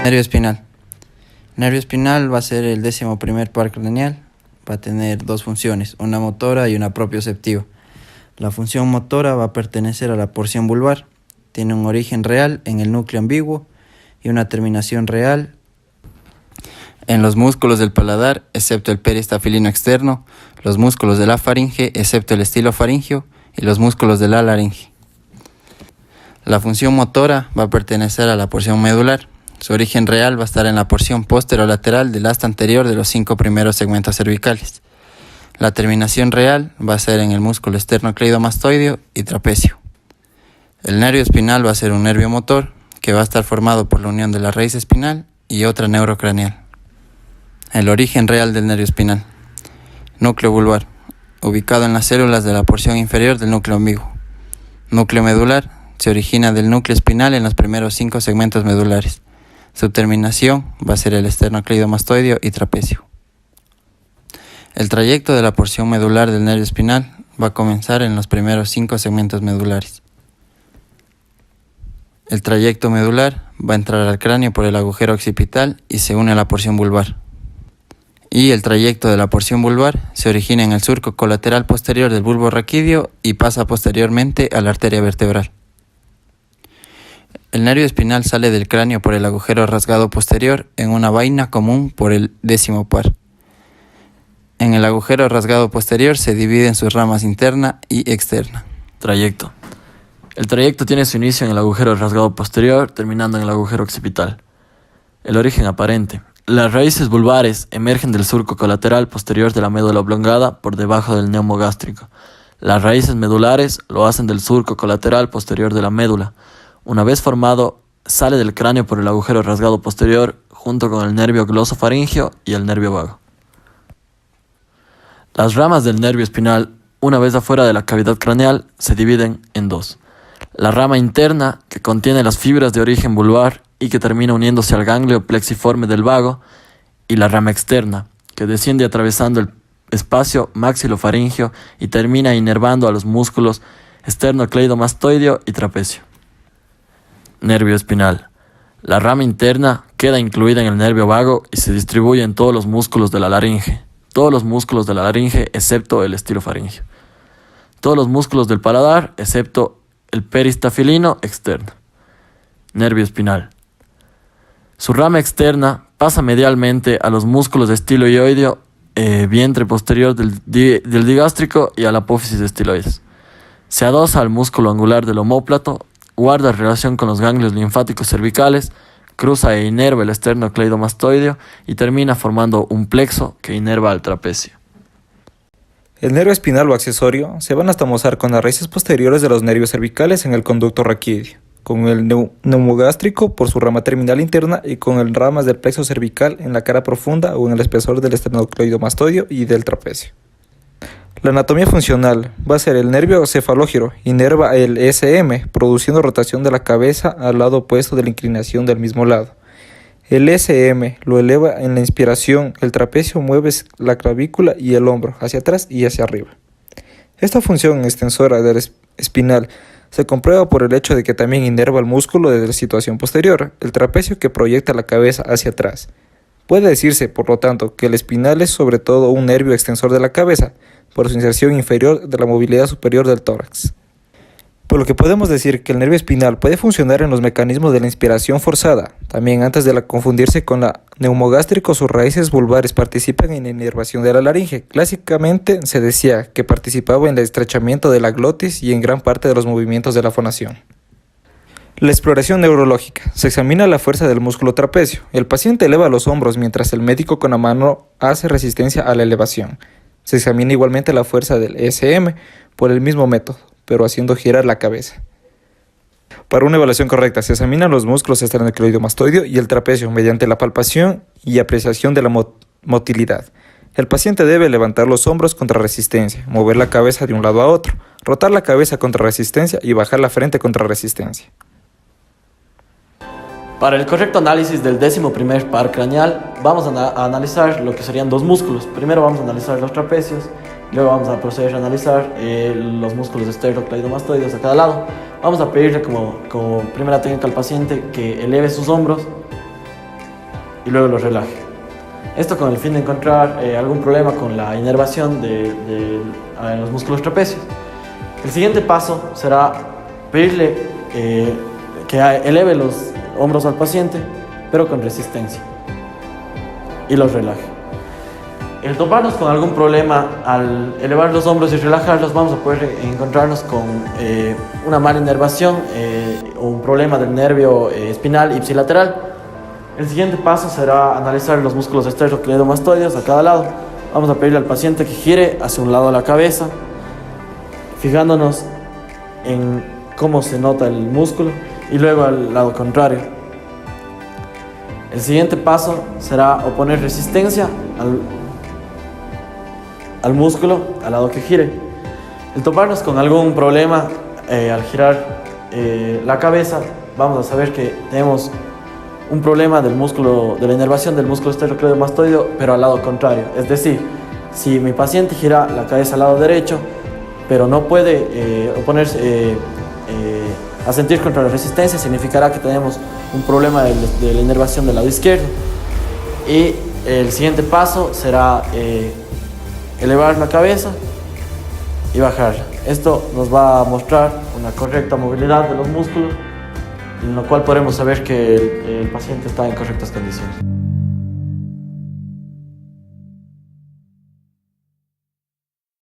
Nervio espinal. Nervio espinal va a ser el 11º par craneal. Va a tener dos funciones, una motora y una propioceptiva. La función motora va a pertenecer a la porción vulvar. Tiene un origen real en el núcleo ambiguo y una terminación real en los músculos del paladar, excepto el peristafilino externo, los músculos de la faringe, excepto el estilofaringio, y los músculos de la laringe. La función motora va a pertenecer a la porción medular. Su origen real va a estar en la porción posterolateral del asta anterior de los 5 primeros segmentos cervicales. La terminación real va a ser en el músculo esternocleidomastoideo y trapecio. El nervio espinal va a ser un nervio motor que va a estar formado por la unión de la raíz espinal y otra neurocraneal. El origen real del nervio espinal. Núcleo vulvar, ubicado en las células de la porción inferior del núcleo ambiguo. Núcleo medular, se origina del núcleo espinal en los primeros 5 segmentos medulares. Su terminación va a ser el esternocleidomastoideo y trapecio. El trayecto de la porción medular del nervio espinal va a comenzar en los primeros 5 segmentos medulares. El trayecto medular va a entrar al cráneo por el agujero occipital y se une a la porción vulvar. Y el trayecto de la porción vulvar se origina en el surco colateral posterior del bulbo raquídeo y pasa posteriormente a la arteria vertebral. El nervio espinal sale del cráneo por el agujero rasgado posterior en una vaina común por el 10º par. En el agujero rasgado posterior se divide en sus ramas interna y externa. Trayecto. El trayecto tiene su inicio en el agujero rasgado posterior, terminando en el agujero occipital. El origen aparente. Las raíces vulvares emergen del surco colateral posterior de la médula oblongada por debajo del neumo gástrico. Las raíces medulares lo hacen del surco colateral posterior de la médula. Una vez formado, sale del cráneo por el agujero rasgado posterior junto con el nervio glosofaringeo y el nervio vago. Las ramas del nervio espinal, una vez afuera de la cavidad craneal, se dividen en dos. La rama interna, que contiene las fibras de origen vulvar y que termina uniéndose al ganglio plexiforme del vago, y la rama externa, que desciende atravesando el espacio maxilofaringeo y termina inervando a los músculos esternocleidomastoideo y trapecio. Nervio espinal. La rama interna queda incluida en el nervio vago y se distribuye en todos los músculos de la laringe. Todos los músculos de la laringe excepto el estilofaringeo. Todos los músculos del paladar excepto el peristafilino externo. Nervio espinal. Su rama externa pasa medialmente a los músculos estiloioideo, vientre posterior del digástrico y a la apófisis estiloides. Se adosa al músculo angular del omóplato, guarda relación con los ganglios linfáticos cervicales, cruza e inerva el esternocleidomastoideo y termina formando un plexo que inerva al trapecio. El nervio espinal o accesorio se van a estamosar con las raíces posteriores de los nervios cervicales en el conducto raquídeo, con el neumogástrico por su rama terminal interna y con el ramas del plexo cervical en la cara profunda o en el espesor del esternocleidomastoideo y del trapecio. La anatomía funcional va a ser el nervio cefalógiro, inerva el SM, produciendo rotación de la cabeza al lado opuesto de la inclinación del mismo lado. El SM lo eleva en la inspiración, el trapecio mueve la clavícula y el hombro hacia atrás y hacia arriba. Esta función extensora del espinal se comprueba por el hecho de que también inerva el músculo de la situación posterior, el trapecio que proyecta la cabeza hacia atrás. Puede decirse, por lo tanto, que el espinal es sobre todo un nervio extensor de la cabeza, por su inserción inferior de la movilidad superior del tórax. Por lo que podemos decir que el nervio espinal puede funcionar en los mecanismos de la inspiración forzada. También antes de confundirse con la neumogástrico, sus raíces vulvares participan en la inervación de la laringe. Clásicamente se decía que participaba en el estrechamiento de la glotis y en gran parte de los movimientos de la fonación. La exploración neurológica. Se examina la fuerza del músculo trapecio. El paciente eleva los hombros mientras el médico con la mano hace resistencia a la elevación. Se examina igualmente la fuerza del SM por el mismo método, pero haciendo girar la cabeza. Para una evaluación correcta, se examinan los músculos esternocleidomastoideo y el trapecio mediante la palpación y apreciación de la motilidad. El paciente debe levantar los hombros contra resistencia, mover la cabeza de un lado a otro, rotar la cabeza contra resistencia y bajar la frente contra resistencia. Para el correcto análisis del 11º par craneal, vamos a analizar lo que serían dos músculos. Primero vamos a analizar los trapecios, luego vamos a proceder a analizar los músculos esternocleidomastoideos a cada lado. Vamos a pedirle como primera técnica al paciente que eleve sus hombros y luego lo relaje. Esto con el fin de encontrar algún problema con la inervación de los músculos trapecios. El siguiente paso será pedirle que eleve los hombros al paciente, pero con resistencia, y los relaje. El toparnos con algún problema al elevar los hombros y relajarlos, vamos a poder encontrarnos con una mala inervación o un problema del nervio espinal ipsilateral. El siguiente paso será analizar los músculos esternocleidomastoideos a cada lado. Vamos a pedirle al paciente que gire hacia un lado de la cabeza, fijándonos en cómo se nota el músculo, y luego al lado contrario. El siguiente paso será oponer resistencia al músculo al lado que gire. El toparnos con algún problema al girar la cabeza, vamos a saber que tenemos un problema del músculo, de la inervación del músculo esternocleidomastoideo, pero al lado contrario. Es decir, si mi paciente gira la cabeza al lado derecho, pero no puede oponerse a sentir contra la resistencia, significará que tenemos un problema de la inervación del lado izquierdo. Y el siguiente paso será elevar la cabeza y bajarla. Esto nos va a mostrar una correcta movilidad de los músculos, en lo cual podremos saber que el paciente está en correctas condiciones.